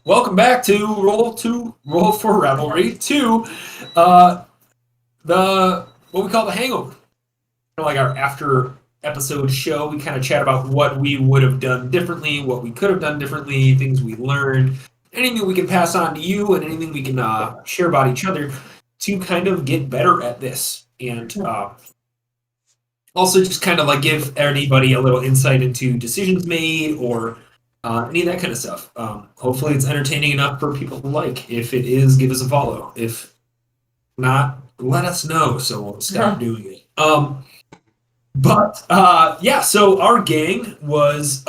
Welcome back to Roll for Revelry 2, uh, the what we call the Hangover, like our episode show. We kind of chat about what we would have done differently, what we could have done differently, things we learned, anything we can pass on to you, and anything we can share about each other to kind of get better at this. And also just kind of like give anybody a little insight into decisions made or any of that kind of stuff. Hopefully it's entertaining enough for people to like. If it is, give us a follow. If not, let us know so we'll stop doing it. So our gang was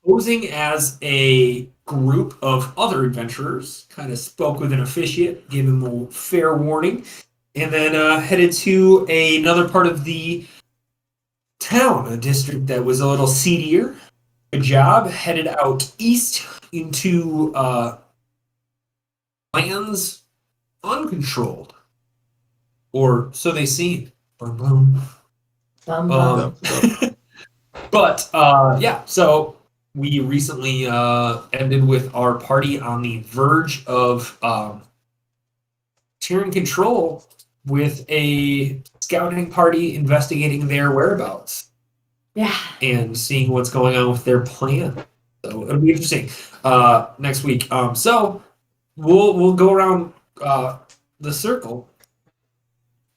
posing as a group of other adventurers, kind of spoke with an officiate, gave him a fair warning, and then headed to another part of the town, a district that was a little seedier. Good job. Headed out east into lands uncontrolled, or so they seem. So we recently ended with our party on the verge of tearing control with a scouting party investigating their whereabouts. Yeah. And seeing what's going on with their plan. So it'll be interesting next week. So we'll go around the circle.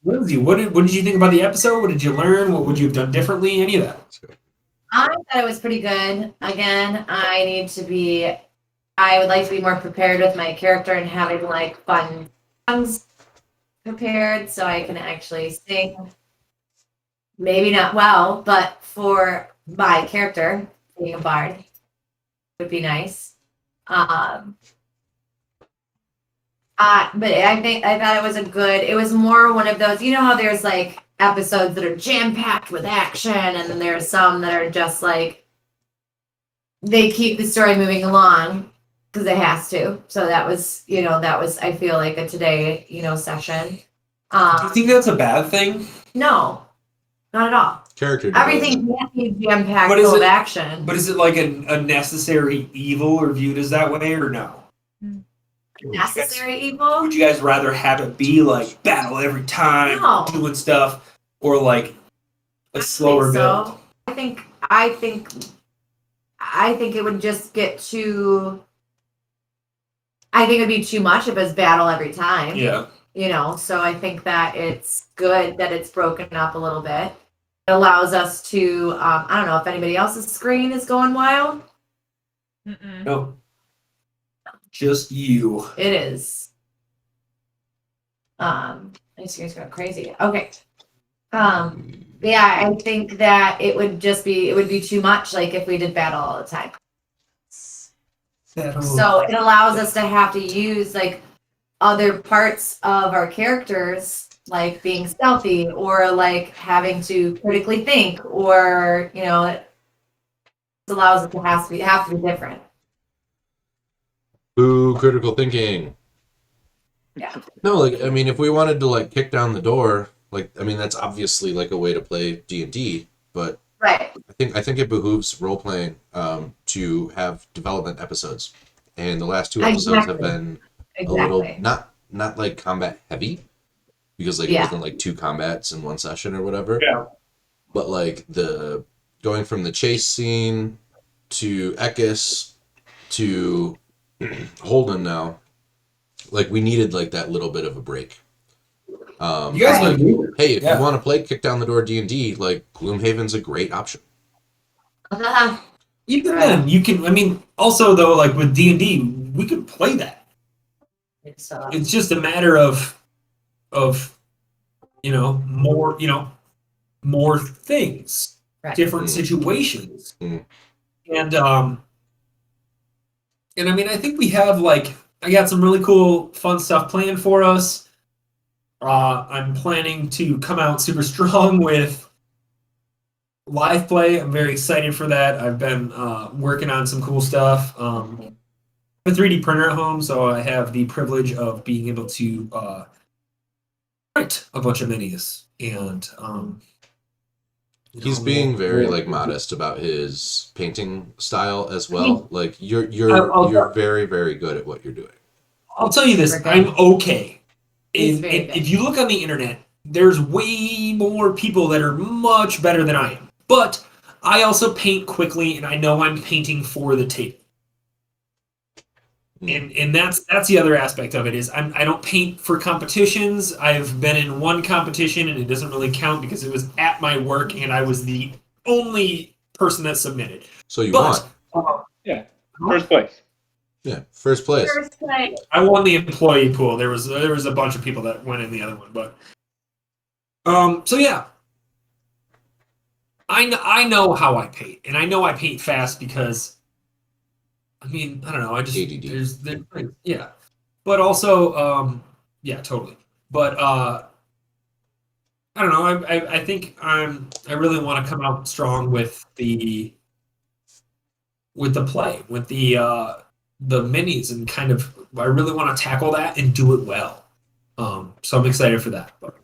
Lindsay, what did you think about the episode? What did you learn? What would you have done differently? Any of that? I thought it was pretty good. Again, I would like to be more prepared with my character and having like fun songs prepared so I can actually sing. Maybe not well, but for my character, being a bard would be nice. But I thought it was more one of those, you know how there's like episodes that are jam-packed with action, and then there's some that are just like, they keep the story moving along because it has to. So that was, I feel like a today, session. Do you think that's a bad thing? No, not at all. Character Everything can't be jam-packed full of action. But is it like a necessary evil or viewed as that way, or no? Necessary evil? Would you guys rather have it be like battle every time, doing stuff, or like a slower build? I think it would just get too. I think it'd be too much if it's battle every time. Yeah. So I think that it's good that it's broken up a little bit. It allows us to. I don't know if anybody else's screen is going wild. Mm-mm. No. Just you. It is. My screen's going crazy. Okay. Yeah, I think that it would be too much, like if we did battle all the time. So it allows us to have to use like other parts of our characters, like being stealthy or like having to critically think, or it allows it to have to be different. Ooh, critical thinking. Yeah. No, like, I mean, if we wanted to, like, kick down the door, like, I mean, that's obviously, like, a way to play D&D, but right. I think it behooves role-playing to have development episodes. And the last two episodes have been a little, not like, combat-heavy, because, like, it wasn't, like, 2 combats in one session or whatever. Yeah. But, like, going from the chase scene to Ekis to Holden now, like, we needed like that little bit of a break. You guys like, hey, if you want to play kick down the door D&D, like, Gloomhaven's a great option. Even then, you can. I mean, also though, like with D&D, we could play that. It's just a matter of more things, right. Different situations, and I mean, I think we have I got some really cool, fun stuff planned for us. I'm planning to come out super strong with live play. I'm very excited for that. I've been working on some cool stuff. I have a 3D printer at home, so I have the privilege of being able to print a bunch of minis. And he's being very like modest about his painting style as well. Like you're very, very good at what you're doing. I'll tell you this: I'm okay. If you look on the internet there's way more people that are much better than I am. But I also paint quickly, and I know I'm painting for the table. And that's the other aspect of it is I don't paint for competitions. I've been in one competition, and it doesn't really count because it was at my work, and I was the only person that submitted. So you But won. Yeah, first place. Yeah, first place. First place. I won the employee pool. There was a bunch of people that went in the other one, but so yeah, I know how I paint, and I know I paint fast because I mean I don't know I just ADD. there's yeah, but also yeah totally, but I don't know I think I really want to come out strong with the play with the minis and kind of I really want to tackle that and do it well. So I'm excited for that. But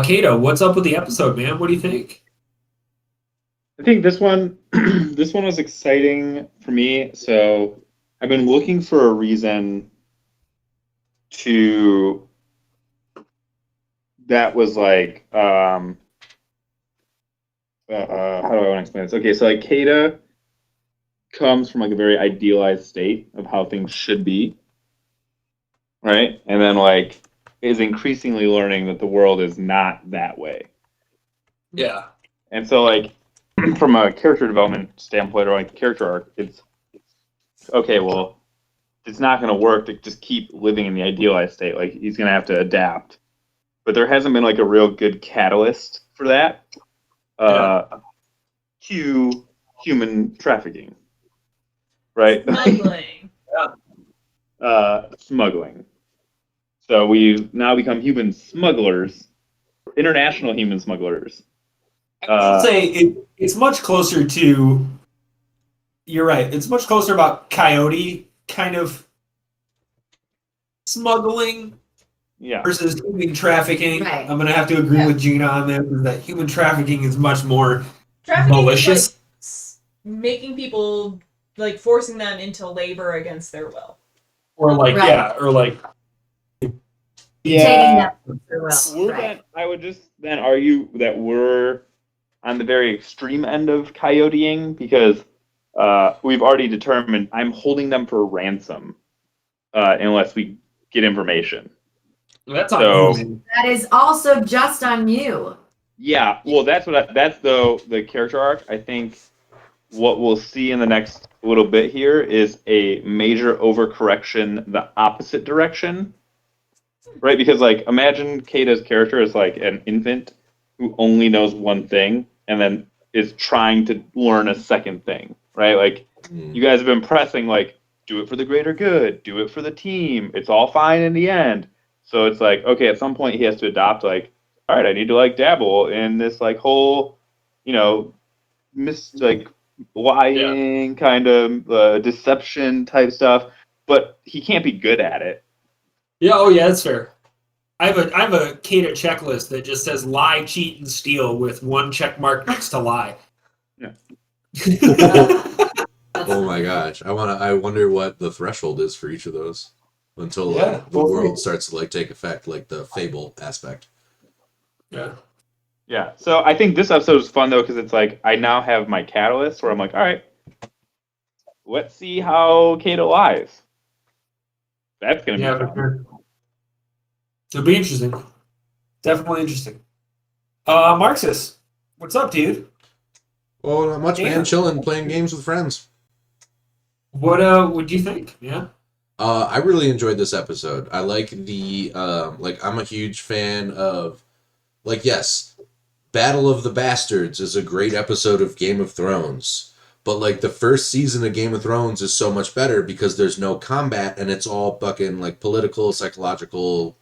Kato, what's up with the episode, man? What do you think? I think this one, this one was exciting for me. So I've been looking for a reason to that was like, how do I want to explain this? Okay, so like Kata comes from like a very idealized state of how things should be, right? And then like is increasingly learning that the world is not that way. Yeah. And so like from a character development standpoint or like character arc, it's okay, well, it's not going to work to just keep living in the idealized state. Like he's going to have to adapt. But there hasn't been like a real good catalyst for that. To human trafficking, right? Smuggling. Smuggling. So we've now become human smugglers, international human smugglers. I'd say it's much closer to. You're right. It's much closer about coyote kind of smuggling versus human trafficking. Right. I'm gonna have to agree with Gina on that because that human trafficking is much more Trafficking malicious. is like making people, like forcing them into labor against their will. Or like Taking that from their will. I would just then argue that we're on the very extreme end of coyoteing because we've already determined I'm holding them for ransom unless we get information. That's on you, man. That is also just on you. Yeah, well, that's the character arc. I think what we'll see in the next little bit here is a major overcorrection the opposite direction, right? Because like imagine Kata's character is like an infant who only knows one thing and then is trying to learn a second thing, right? Like you guys have been pressing like do it for the greater good, do it for the team. It's all fine in the end. So it's like okay, at some point he has to adopt like all right, I need to like dabble in this like whole, like lying kind of deception type stuff, but he can't be good at it. Yeah, oh yeah, that's fair. I have a Kata checklist that just says lie, cheat, and steal with one check mark next to lie. Yeah. Oh my gosh, I wonder what the threshold is for each of those until the world starts to like take effect, like the Fable aspect. Yeah. So I think this episode is fun though because it's like I now have my catalyst where I'm like, all right, let's see how Kata lies. That's gonna be fun. For sure. It'll be interesting. Definitely interesting. Marxus, what's up, dude? Oh, not much, man. Chilling, playing games with friends. What'd you think? Yeah. I really enjoyed this episode. I like the I'm a huge fan of yes, Battle of the Bastards is a great episode of Game of Thrones. But like the first season of Game of Thrones is so much better because there's no combat and it's all fucking like political, psychological,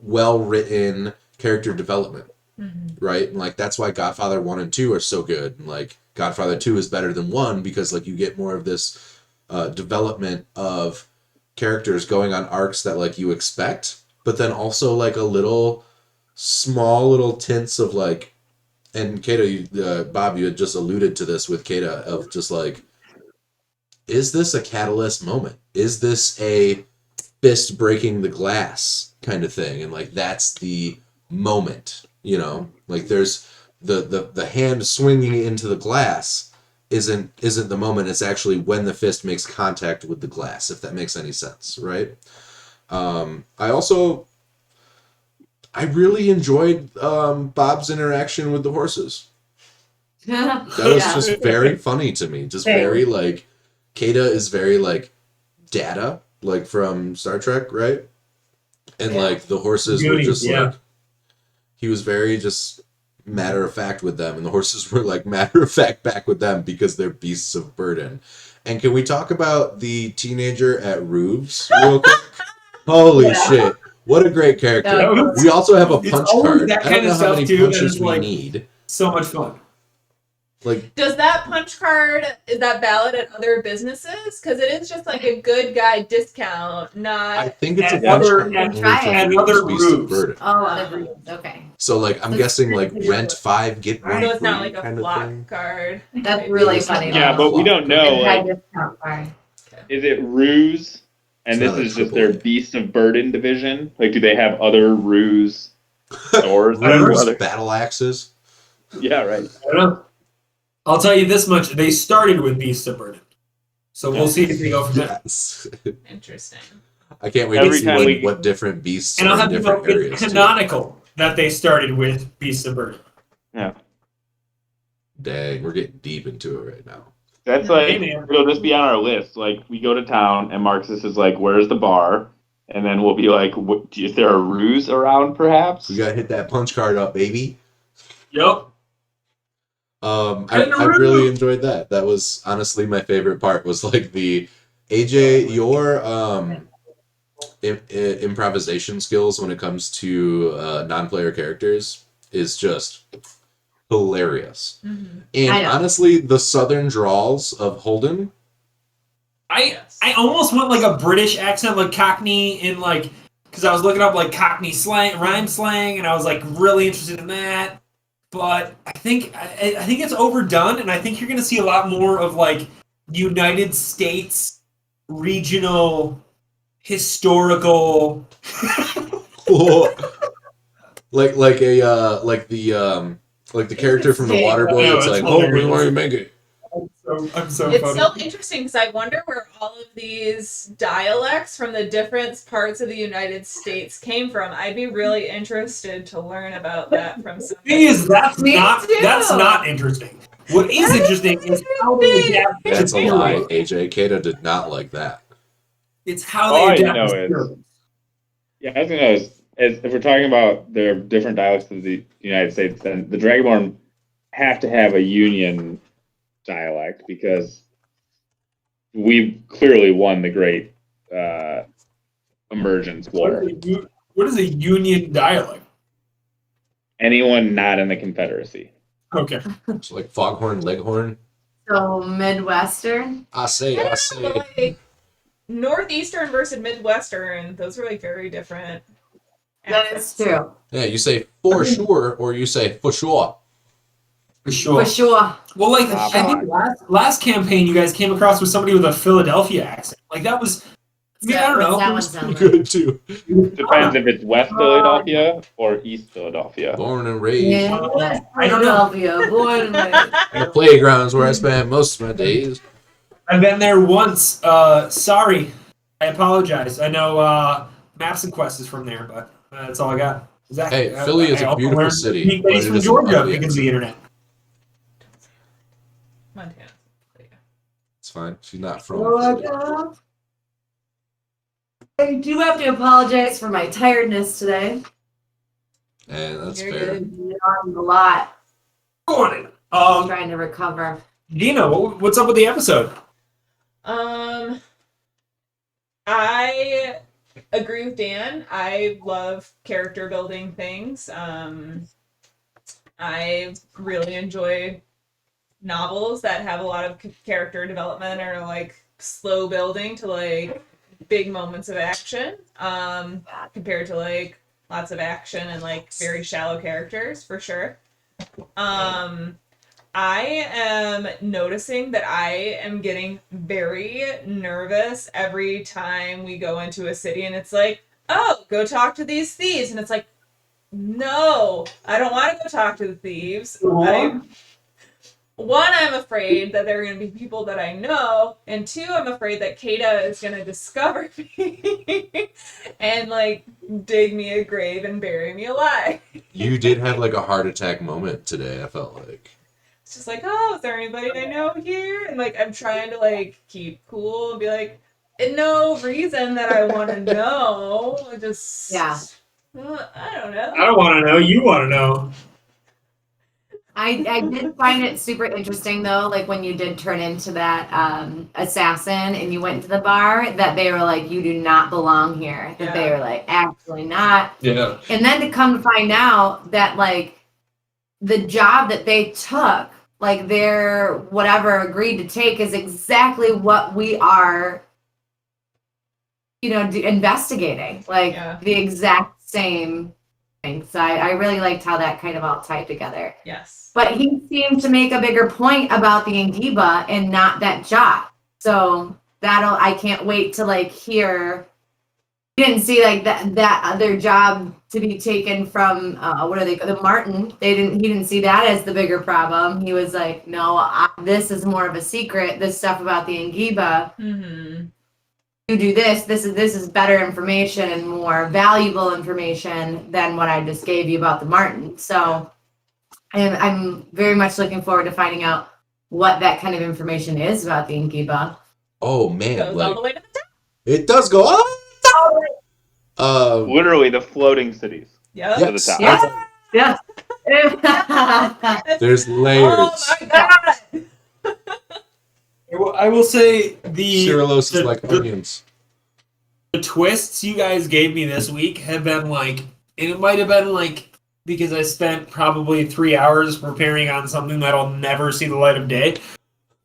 well-written character development. Mm-hmm. Right? And like that's why Godfather 1 and 2 are so good. And like Godfather 2 is better than 1 because like you get more of this development of characters going on arcs that like you expect, but then also like a small little tints of like, and Kata, Bob, you had just alluded to this with Kata of just like, is this a catalyst moment? Is this a fist breaking the glass kind of thing, and like that's the moment, you know, like there's the hand swinging into the glass isn't the moment. It's actually when the fist makes contact with the glass, if that makes any sense, right? I really enjoyed Bob's interaction with the horses. That was just very funny to me. Just very like, Kata is very like Data, like from Star Trek, right? And like the horses were just like, he was very just matter of fact with them, and the horses were like matter of fact back with them because they're beasts of burden. And can we talk about the teenager at Roof's real quick? Holy shit. What a great character. We also have a punch card. I don't know how many punches we need. So much fun. Like, does that punch card, is that valid at other businesses? Because it is just like a good guy discount, not. I think it's a punch card. And other Roofs. Oh, other Roofs. Okay. So like, I'm guessing like rent 5, get 1 So it's not free like a kind of flock thing. card. That's really funny. Yeah, but we don't know. Like, Discount card. is it Ruse? And It's this not is a just their AAA. Beast of Burden division. Like, do they have other Ruse stores? Ruse battle axes. Yeah, right. I don't know. I'll tell you this much: they started with Beast of Burden, so we'll see if they go from there. Yes. Interesting. I can't wait Every to see time what different beasts And I'll are in have to know different areas. it's too. canonical that they started with Beast of Burden. Yeah. Dang, we're getting deep into it right now. That's like, it'll just be on our list. Like, we go to town, and Marxus is like, where's the bar? And then we'll be like, is there a Ruse around, perhaps? We gotta hit that punch card up, baby. Yep. I really enjoyed that. That was honestly my favorite part. Was like the AJ, your improvisation skills when it comes to non-player characters is just hilarious. Mm-hmm. And honestly, the southern drawls of Holden. I almost went like a British accent, like Cockney, in like, because I was looking up like Cockney slang, rhyme slang, and I was like really interested in that. But I think it's overdone, and I think you're going to see a lot more of like United States regional historical. like the character from The Waterboy. It's like, oh, we want to make it. I'm so it's funny. so interesting because I wonder where all of these dialects from the different parts of the United States came from. I'd be really interested to learn about that from somebody. The thing is, that's not interesting. What is interesting is how they adapt. That's a lie, AJ. Kata did not like that. It's how they adapt. Yeah, I was gonna know is if we're talking about their different dialects of the United States, then the Dragonborn have to have a Union dialect because we've clearly won the Great Emergence War. What is a Union dialect? Anyone not in the Confederacy. Okay. It's like Foghorn Leghorn. So Midwestern. I say. Like Northeastern versus Midwestern, those are like very different. That is true. Yeah, you say for sure, or you say for sure. For sure. For sure. Well, like I think last campaign, you guys came across with somebody with a Philadelphia accent. Like that was. I mean, I don't know. That It one was sounds Good too. Depends if it's West Philadelphia or East Philadelphia. Born and raised. Yeah, I don't know. Philadelphia, born and raised. And the playgrounds where I spent most of my days. I've been there once. Sorry, I apologize. I know Maps and Quest is from there, but that's all I got. Exactly. Hey, Philly is a beautiful city. He's but it from is Georgia ugly because of the internet. Montana. It's fine. She's not from Philly. I do have to apologize for my tiredness today. And that's You're fair. good. A lot. Go on in. Trying to recover. Dina, what's up with the episode? I agree with Dan. I love character building things. I really enjoy novels that have a lot of character development or like slow building to like big moments of action, compared to like lots of action and like very shallow characters for sure. I am noticing that I am getting very nervous every time we go into a city and it's like, oh, go talk to these thieves. And it's like, no, I don't want to go talk to the thieves. I'm afraid that there are going to be people that I know, and two, I'm afraid that Kata is going to discover me and like dig me a grave and bury me alive. You did have like a heart attack moment today, I felt like. It's just like, oh, is there anybody I know here? And like, I'm trying to like keep cool and be like, no reason that I want to know. I just, I don't know. I don't want to know. You want to know. I did find it super interesting though, like when you did turn into that assassin and you went to the bar, that they were like, you do not belong here. That they were like, actually not. Yeah. And then to come to find out that like the job that they took, like their whatever agreed to take, is exactly what we are, investigating. Like the exact same thing. So I really liked how that kind of all tied together. Yes. But he seemed to make a bigger point about the Angiba and not that job. So I can't wait to like hear. He didn't see like that other job to be taken from the Martin. He didn't see that as the bigger problem. He was like, no, this is more of a secret. This stuff about the Angiba. Mm-hmm. You do this. This is better information and more valuable information than what I just gave you about the Martin. So. And I'm very much looking forward to finding out what that kind of information is about the Angiba. Oh man, It goes all the way to the top. It does go all. Literally the floating cities. Yeah. To the top. Yes. There's layers. Oh my god. I will say Cyrillos is like onions. The twists you guys gave me this week have been like, and it might have been like, because I spent probably 3 hours preparing on something that'll never see the light of day,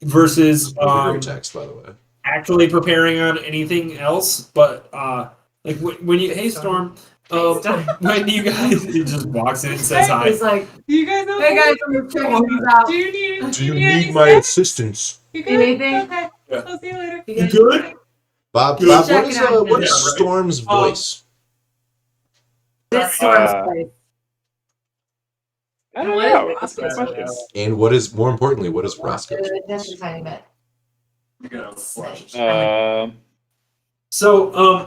versus Great text, by the way. actually preparing on anything else. But like when you, hey Storm, when you guys, he just walks in and says hi. He's like, You guys okay? hey guys, I'm checking these out. Do you need my assistance? You good? Anything? Okay. Yeah. I'll see you later. You good? Bob, Good. what is Yeah, right. Storm's voice? This Storm's place. I don't What know. is That's a good Roscoe's question. And what is, more importantly, what is Roscoe's? Just a tiny bit.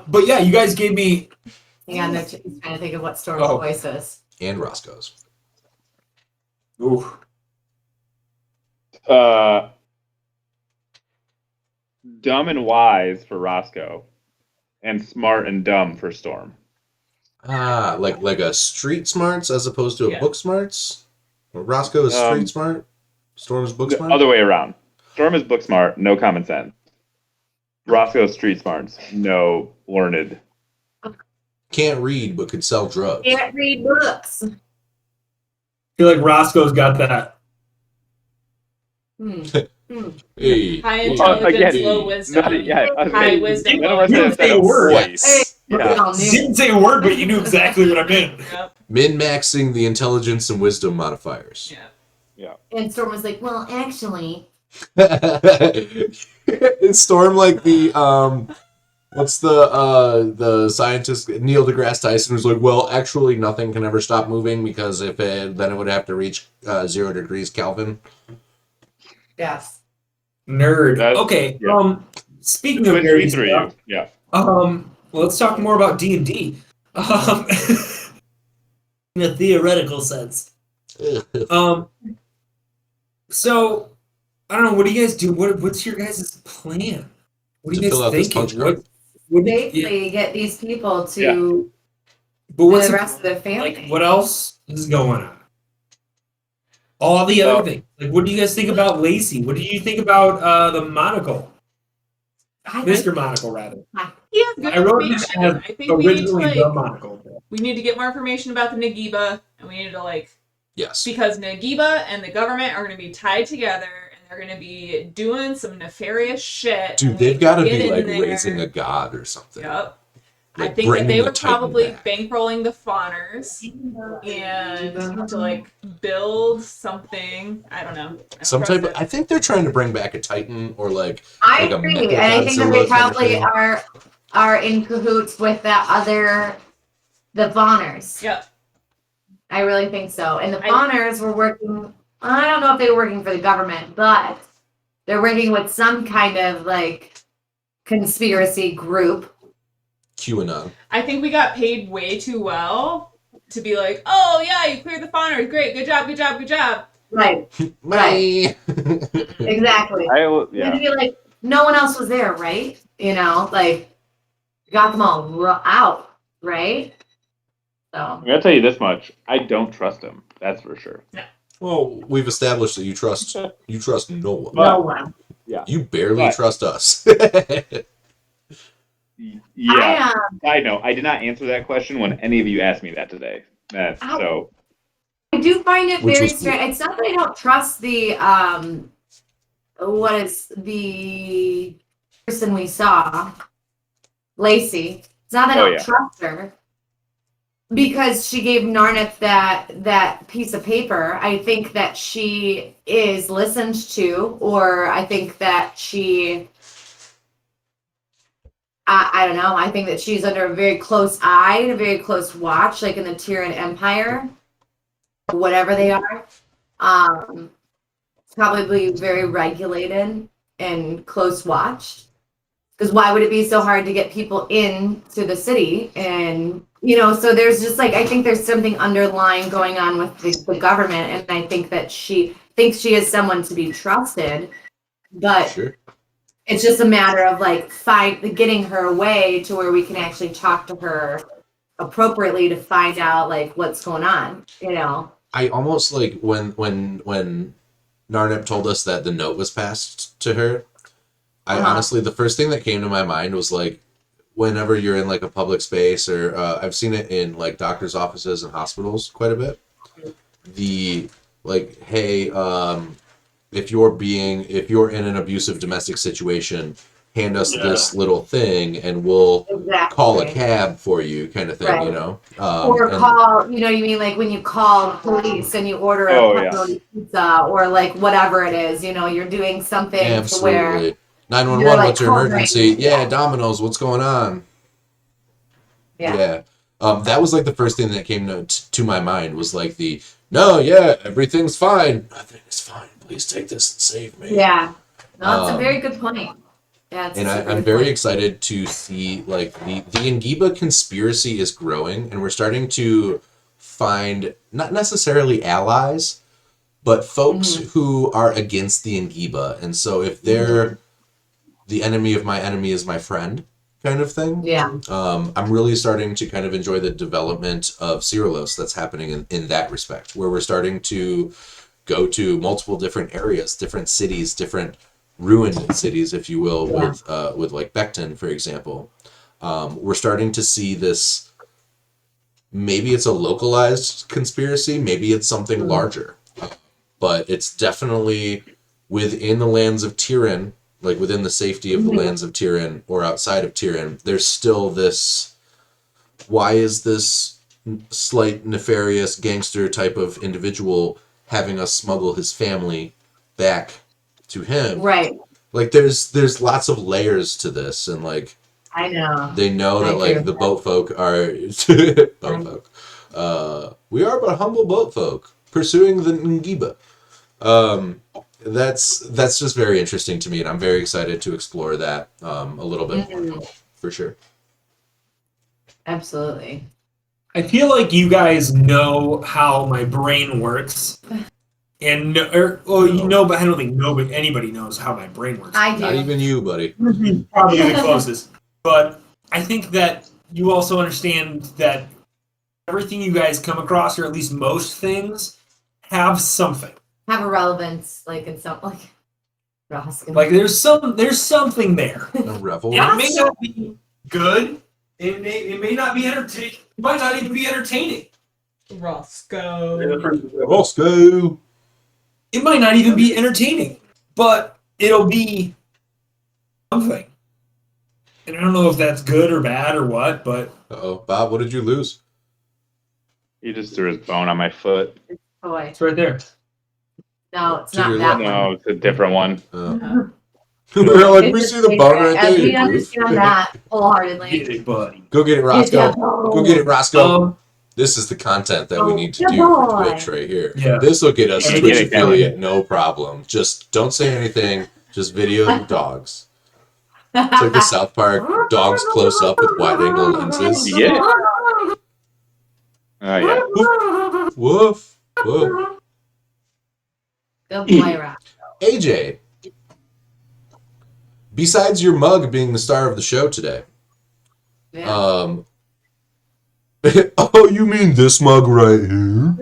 But yeah, you guys gave me. Hang on, he's trying to think of what Storm's Oh. voice is. And Roscoe's. Ooh. Dumb and wise for Roscoe, and smart and dumb for Storm. Ah, like a street smarts as opposed to a Yeah. book smarts? Or Roscoe is street smart? Storm's book The smart? other way around. Storm is book smart, no common sense. Roscoe is street smarts, no learned. Can't read but could sell drugs. Can't read books. I feel like Roscoe's got that. Hey. High hey. intelligence, again, low wisdom. I was High saying, wisdom, none of low us You have say said a word. voice. Yeah. Didn't say a word, but you knew exactly what I meant. Yep. Min-maxing the intelligence and wisdom modifiers. Yeah. And Storm was like, well, actually. Storm like the what's the scientist Neil deGrasse Tyson was like, well, actually nothing can ever stop moving because then it would have to reach 0 degrees Kelvin. Yes. Nerd. That- Okay. yeah. Speaking of Twin nerdy through stuff, you. Yeah. well, let's talk more about D&D. In a theoretical sense. So I don't know. What do you guys do? What's your guys' plan? What are To you fill guys out this thinking? punch card. What Basically, get these people to Yeah. But what's the rest of their family. like? What else is going on? All the other things. Like, what do you guys think about Lacey? What do you think about the monocle, Mr. Monocle, rather? He has good I wrote him information. as I think we need to originally the monocle. we need to get more information about the Nagiba, and we need to Yes. because Nagiba and the government are going to be tied together, and they're going to be doing some nefarious shit. Dude, and we they've got to get be in like there. raising a god or something. Yep. I Like, think that bringing they the were Titan probably back. bankrolling the fawners and to like build something. I don't know. I don't Some trust type of, it. I think they're trying to bring back a Titan or like I a agree, Mecha and I think that they Godzilla kind of probably thing. are in cahoots with the Vonners. Yep. I really think so. And the Vonners were working. I don't know if they were working for the government, but they're working with some kind of like conspiracy group. QAnon. I think we got paid way too well to be like, oh yeah, you cleared the fawners, great, good job, good job, good job. Right. Right. Exactly. Yeah. You'd be like, no one else was there, right? You know, like got them all out, right? So I'm gonna tell you this much: I don't trust him. That's for sure. Well, we've established that you trust no one. no one. Yeah. You barely But- trust us. Yeah. I know. I did not answer that question when any of you asked me that today. So I do find it Which very was cool. strange. It's not that I don't trust the what is the person we saw, Lacey. It's not that I Oh, don't yeah. trust her because she gave Narneth that piece of paper. I think that she is listened to, or I think that she. I don't know. I think that she's under a very close eye and a very close watch, like in the Tyrion Empire, whatever they are. It's probably very regulated and close watched. Because why would it be so hard to get people into the city? And, you know, so there's just like, I think there's something underlying going on with the government. And I think that she thinks she is someone to be trusted. But Sure. it's just a matter of like getting her away to where we can actually talk to her appropriately to find out like what's going on, you know. I almost like when Narnep told us that the note was passed to her, I honestly, the first thing that came to my mind was like, whenever you're in like a public space or I've seen it in like doctors' offices and hospitals quite a bit. The like, hey, if you're in an abusive domestic situation, hand us this little thing and we'll call a cab for you, kind of thing, Right. you know. Or call, you know, you mean like when you call police and you order a pepperoni pizza or like whatever it is, you know, you're doing something to where absolutely. 911, you're, like, what's your emergency? Yeah, Domino's, what's going on? Yeah. That was like the first thing that came to my mind was like everything's fine. Nothing is fine. Please take this and save me. Yeah. No, that's a very good point. Yeah, and I'm very excited to see like the Angiba conspiracy is growing, and we're starting to find not necessarily allies, but folks who are against the Angiba. And so if they're the enemy of my enemy is my friend kind of thing, I'm really starting to kind of enjoy the development of Cyrilos that's happening in that respect, where we're starting to go to multiple different areas, different cities, different ruined cities, if you will, with like Becton, for example. We're starting to see this. Maybe it's a localized conspiracy, maybe it's something larger, but it's definitely within the lands of Tyrion, like within the safety of the lands of Tyrion or outside of Tyrion. There's still this. Why is this slight nefarious gangster type of individual having us smuggle his family back to him? Right. Like there's lots of layers to this, and like I know. they know that like the boat folk are boat folk. We are but humble boat folk pursuing the Ngiba. That's just very interesting to me, and I'm very excited to explore that a little bit more, for sure. Absolutely. I feel like you guys know how my brain works. And but I don't think anybody knows how my brain works. I do. Not even you, buddy. Probably the closest. But I think that you also understand that everything you guys come across, or at least most things, have something. Have a relevance, like in some like. Like there's something there. A revel. And it may not be good. It may not be entertaining. It might not even be entertaining. Roscoe. Roscoe. It might not even be entertaining, but it'll be something. And I don't know if that's good or bad or what, but Uh-oh. Bob, what did you lose? He just threw his bone on my foot. Boy, it's right there. no, it's To not your that left. one. No, it's a different one. We're like, It's we just see the bigger, bone right and there. we you goof. understand that wholeheartedly. Get it, buddy. Go get it, Roscoe. Go get it, Roscoe. Um, This is the content that we need to Good do for boy. Twitch right here. Yeah. This will get us Hey, Twitch get it, Kelly. affiliate, no problem. Just don't say anything. Just video the dogs. It's like the South Park dogs close up with wide angle lenses. You get it? Oh yeah. Woof. Woof. Good boy, Rock. AJ, besides your mug being the star of the show today, Yeah. oh, you mean this mug right here?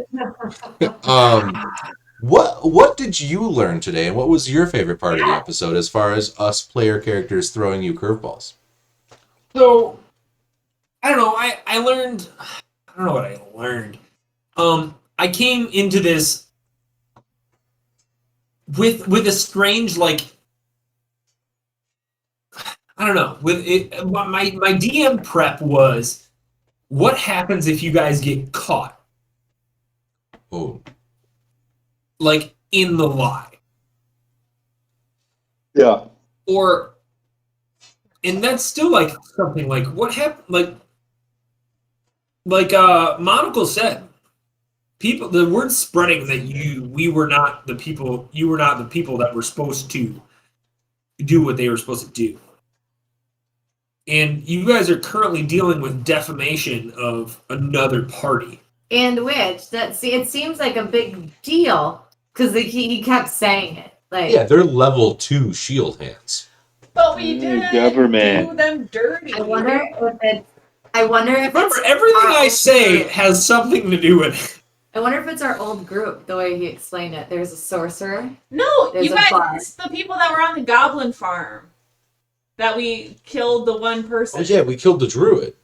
What did you learn today, and what was your favorite part of the episode as far as us player characters throwing you curveballs? So, I don't know. I learned. I don't know what I learned. I came into this with a strange like. I don't know. With it, my DM prep was, what happens if you guys get caught, Oh, like in the lie, Yeah. or, and that's still like something like what happened, like Monocle said. People, the word's spreading that you were not the people that were supposed to do what they were supposed to do. And you guys are currently dealing with defamation of another party. And which it seems like a big deal because he kept saying it. Like, yeah, they're level 2 shield hands. But we didn't Government. do them dirty. I wonder if Remember, it's everything our I old say group. has something to do with it. I wonder if it's our old group. The way he explained it. There's a sorcerer. No, There's you a guys, bar. it's the people that were on the goblin farm that we killed the one person. Oh yeah, we killed the druid.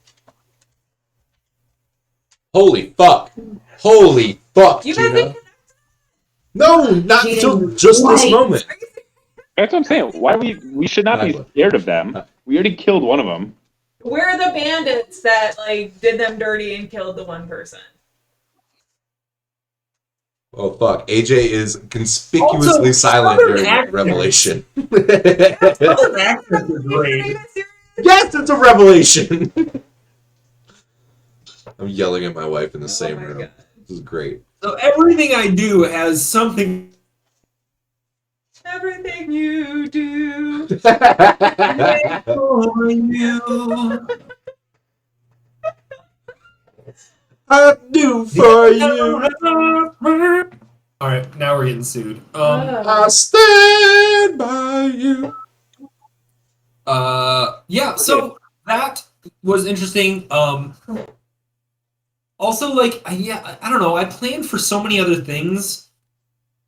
Holy fuck! Holy fuck, You guys Gina. didn't- No, not Gina, until just this right. moment. That's what I'm saying. Why we should not be scared of them. We already killed one of them. We're the bandits that like did them dirty and killed the one person. Oh fuck, AJ is conspicuously Also, silent Southern during accents. Revelation. Southern accents are great. Yes, it's a revelation! I'm yelling at my wife in the same my room. God. This is great. So everything I do has something. Everything you do. For you. I do for you. All right, now we're getting sued. I stand by you. Yeah. So that was interesting. Also, like, I don't know. I planned for so many other things,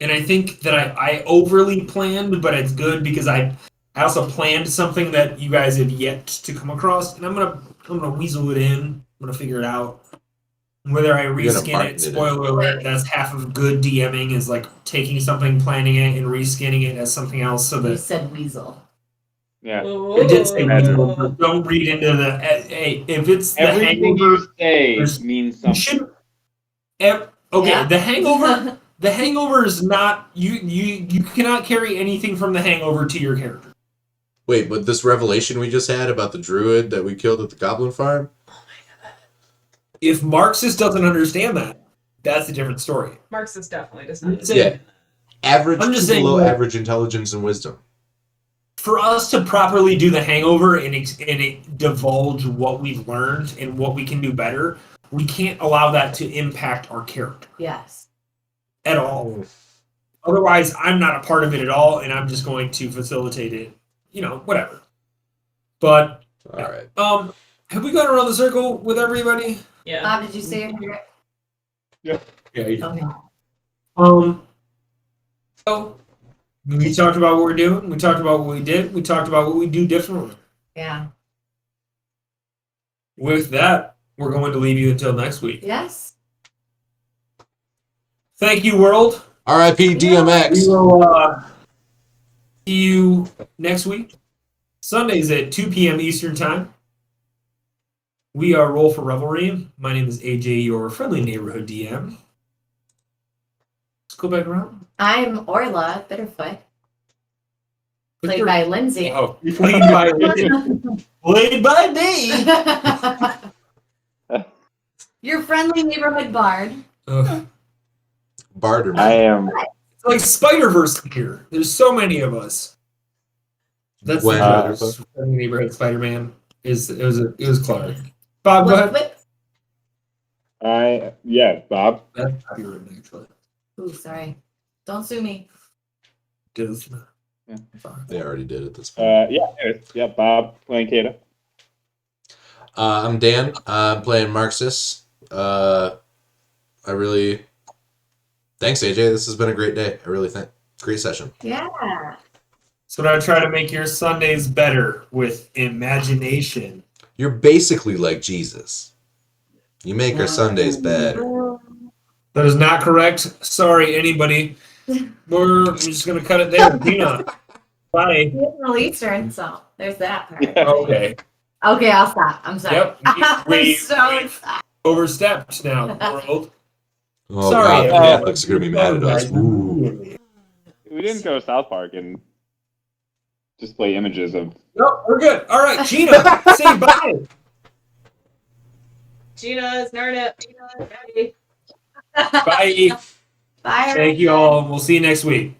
and I think that I overly planned, but it's good because I also planned something that you guys have yet to come across, and I'm gonna weasel it in. I'm gonna figure it out. Whether I You're gonna reskin market it, it in. spoiler alert, that's half of good DMing is like taking something, planning it, and reskinning it as something else. So You that said weasel. Yeah. I did say weasel, Ooh. but don't read into the. Hey, if it's the Everything Hangover, you say there's- means you something. should. Okay, Yeah. the Hangover. The Hangover is not you cannot carry anything from the Hangover to your character. Wait, but this revelation we just had about the druid that we killed at the goblin farm? If Marxist doesn't understand that, that's a different story. Marxist definitely does not. So, Yeah. Average I'm to just saying below that- average intelligence and wisdom. For us to properly do the Hangover and divulge what we've learned and what we can do better, we can't allow that to impact our character Yes. at all. Otherwise, I'm not a part of it at all, and I'm just going to facilitate it. You know, whatever. But All right. have we gone around the circle with everybody? Yeah. Bob, did you say your favorite? Yeah. Okay. So we talked about what we're doing. We talked about what we did. We talked about what we do differently. Yeah. With that, we're going to leave you until next week. Yes. Thank you, world. R.I.P. We DMX. will see you next week. Sundays at 2 p.m. Eastern Time. We are Roll for Revelry. My name is AJ, your friendly neighborhood DM. Let's go back around. I'm Orla Bitterfoot, played by Lindsay. Oh, played by played by me. Your friendly neighborhood bard. Barterman. I am. It's like Spider-Verse here. There's so many of us. That's Gwen the Rutherford. friendly neighborhood Spider-Man. It was Clark. Bob, go ahead. Whip. Bob. That's copywritten, actually. Ooh, sorry. Don't sue me. Does They already did at this point. Bob playing Kata. I'm Dan. I'm playing Marxus. Thanks, AJ. This has been a great day. I really think. Great session. Yeah. So I try to make your Sundays better with imagination. You're basically like Jesus. You make our Sundays better. That is not correct. Sorry, anybody. We're just going to cut it there. Gina, bye. It's Middle Eastern, so there's that part. Okay. Okay, I'll stop. I'm sorry. Yep. I'm so excited. Overstepped now, world. Oh, Sorry, God, Catholics are going to be mad at us. Ooh. We didn't go to South Park and display images of. Nope, we're good. All right, Gina, say bye. Gina's Narnia. Bye. Bye. Thank you all. We'll see you next week.